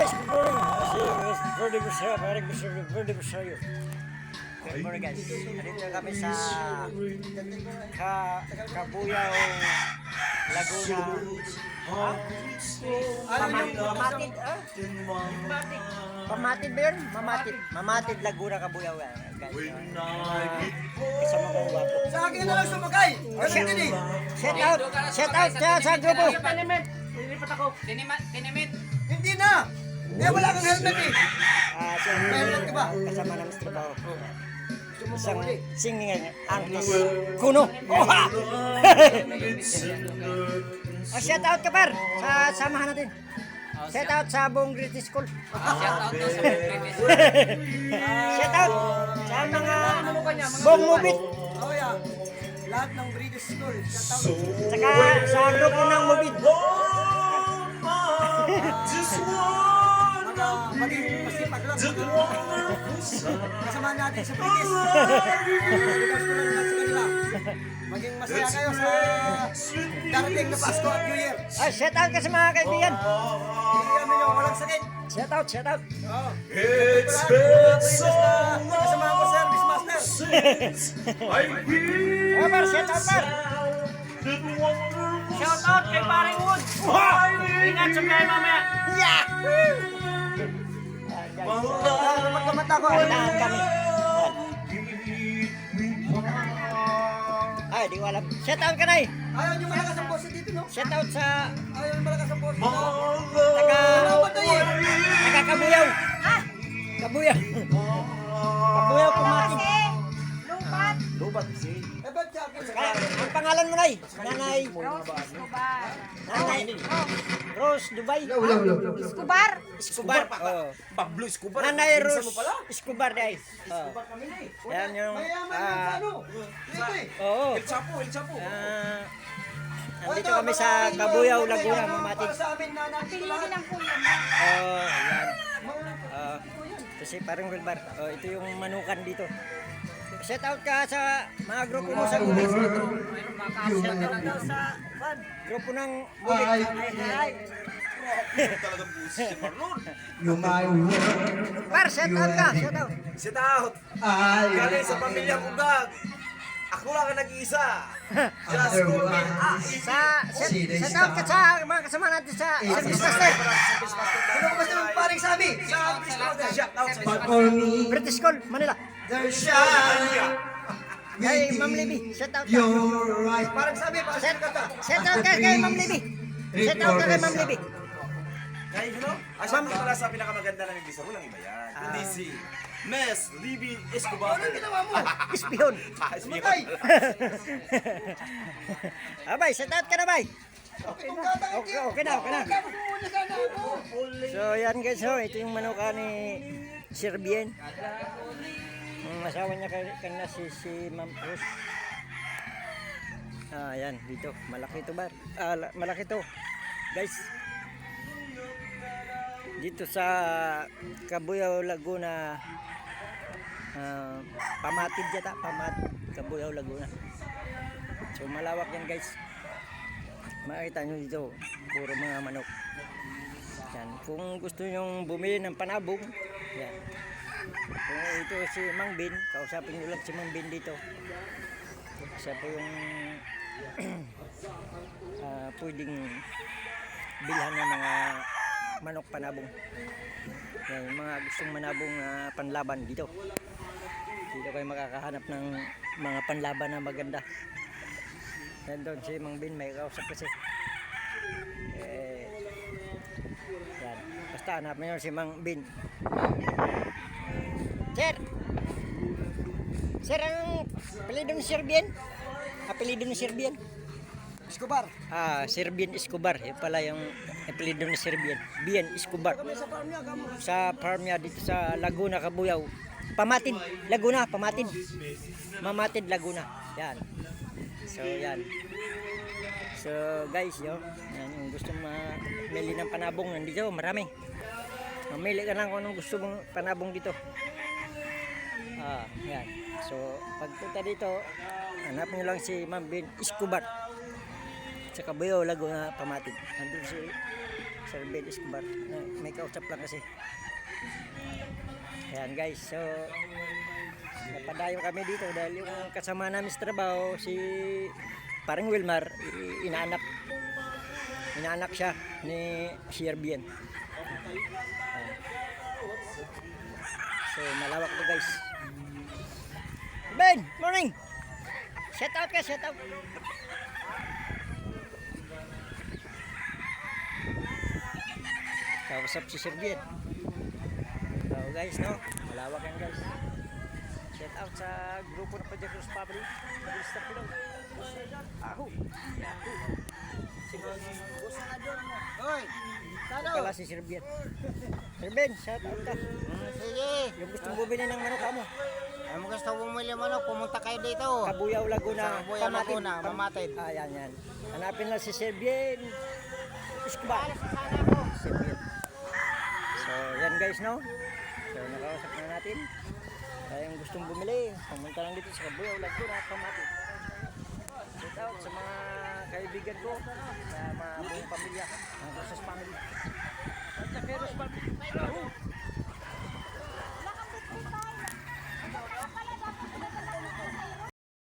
Guys, good morning. Birthday Busayo, parang birthday Busayo. Good morning guys. Nandito kami sa Kabuyao, Laguna. Pamatid, Pamatid ba yun? Mamatid Laguna, Kabuyao. Guys, kasama kong wapo. Sa akin na lang sumakay! Shout out sa grupo. Tinimit. Hindi na! Eh, wala kang helmet eh! Siyempre, Helmet ka ba? kasama namin sa trabaho. Isang singing Angles Kuno. Shout out ka par sa samahan natin. Shout out sa buong British School. Shout out to sa British. Shout out sa mga buong Mubit. Oh yeah. Lahat ng British school. Shout out. Saka sa grupo ng Mubit. Maging masipag lang. Kasama natin sa British. British ko lang lahat sa kanila. Maging masaya kayo sa darating na Pasko at New Year. Shout out ka sa mga kaibigan. Bigyan mo yung walang sakit. Shout out. Oh. It's been so long. Kasama ko service master. Par, shout out par. Shout out kay Paring Wood. Ingat sa biyahe mamaya. Yeah! Magkamata ko. Kantahan kami. Ay, di ko alam. Shout out ka na eh. Ayaw niyo malakas ang boss dito, no? Shout out sa Ayaw niyo malakas ang boss dito. taga Kabuyaw. Kabuyaw. Kabuyaw pumatin. Lubat. Eh, ba't siya akin? Ang pangalan mo nay? Nanay. Nanay. Rose Dubai. Escobar. Oh. Pablo Escobar. Nanay Rose Escobar day. Oh. Yan yung Mayaman lang sa ano? Dito eh. Oo. El Chapo. Nandito kami sa Kabuyao, Laguna, Mamatid. Para sa amin na natin lahat. Oh, yan. Kasi parang Wilbar. Oh, ito yung manukan dito. Shout out ka sa mga grupo mo sa Gulit. Shout out daw sa grupo ng Gulit. Talagang busi si Marlon. Par, shout out ka. Sit out. Galing sa pamilya kong gag. Ako lang ang nag-iisa. Just call me Shout out ka sa mga kasama natin sa Service Master. Sino ko basta yung paring sabi? Shout out sa British School, Manila. Kay Ma'am Libby, shout out ka. Parang sabi, parang Shout kanta. out ka kay Ma'am Libby. Shout out ka kay Ma'am Libby. Kaya you know, asya pala sa pinakamaganda ng Ibiza, walang iba yan. Kundi si Miss Libby Escobar. Ano ginawa mo? Espion. Matay. Abay, shout out ka na bay. Okay na. Tapos muna sana ako. So yan guys, so, ito yung manuka ni Sir Bien. Ang asawa niya kanina si Ma'am Rose. Yan, dito. Malaki to ba? Malaki to. Guys. Dito sa Kabuyao, Laguna. Pamatid yata. Kabuyao, Laguna. So malawak yan guys. Makita nyo dito. Puro mga manok. Yan. Kung gusto nyong bumili ng panabong. Yan. Kung ito si Mang Bin. Kausapin nyo lang si Mang Bin dito. Siya po yung pwedeng bilhan ng mga manok panabong. Yan, yung mga gustong manabong panlaban dito. Dito kayo makakahanap ng mga panlaban na maganda. Yan doon si Mang Bin, may kausap kasi. Yan. Basta hanapin nyo si Mang Bin. Sir, ang apelido ni Sir Bien? Apelido ni Sir Bien? Escobar. Sir Bien Escobar. Yung pala yung apelido ni Sir Bien. Bien Escobar. Kami sa farm niya, kamo. Sa farm niya dito sa Laguna, Kabuyao. Pamatid, Laguna, Pamatid. Mamatid, Laguna. Yan. So, yan. So, guys, yan yung gusto mamili ng panabong nandito, marami. Mamili ka lang kung anong gusto mong panabong dito. Yan. So, pagpunta dito, hanapin nyo lang si Ma'am Bin Escobar. Sa Kabuyao, Laguna, Pamatid. Nandun si Sir Ben Escobar. May kausap lang kasi. Ayan guys, so napadayo kami dito dahil yung kasama namin sa trabaho, si parang Wilmar, inaanak siya ni Sir Ben. Ayan. So malawak to guys. Ben, morning! Shout out ka, shout out! Kausap si Sir Ben. So guys, no? Malawak yan guys. Shout out sa grupo ng Pajaros Family. Mr. Pilaw. Aho. Hoy, Ito pala si Sir Ben. Sir Ben, shout out ka. sige. Yung gustong bumili ng manok mo. Ang gusto bumili manok, pumunta kayo dito. Kabuyaw Laguna. Sa Kabuyaw Laguna, Mamatid. Ayan, yan. Hanapin lang si Sir Ben. Escobar. Sir Ben. So, yan guys, no? So, nakausap na natin. Kaya yung gustong bumili, pumunta lang dito sa Kabuyaw Laguna, Mamatid. Shout out sa mga kaibigan ko, sa mga buong pamilya, mga Rosas family. At sa Keros family.